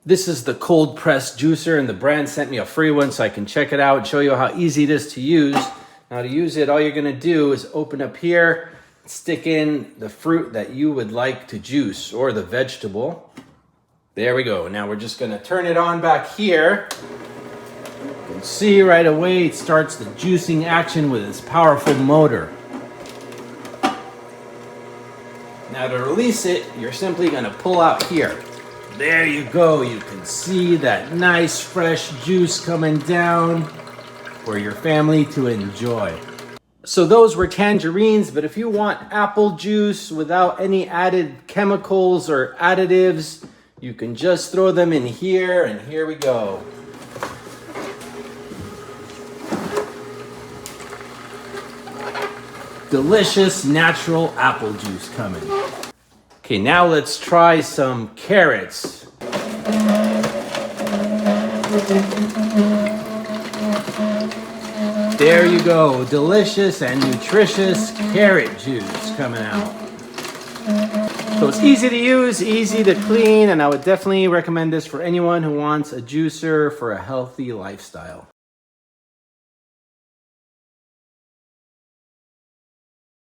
This is the cold press juicer, and the brand sent me a free one so I can check it out and show you how easy it is to use. Now to use it, all you're gonna do is open up here, stick in the fruit that you would like to juice or the vegetable. There we go. Now we're just gonna turn it on back here. You can see right away it starts the juicing action with its powerful motor. Now to release it, you're simply gonna pull out here. There you go. You can see that nice fresh juice coming down for your family to enjoy. So those were tangerines, but if you want apple juice without any added chemicals or additives, you can just throw them in here, and here we go. Delicious natural apple juice coming. Okay, now let's try some carrots. There you go, delicious and nutritious carrot juice coming out. So it's easy to use, easy to clean, and I would definitely recommend this for anyone who wants a juicer for a healthy lifestyle.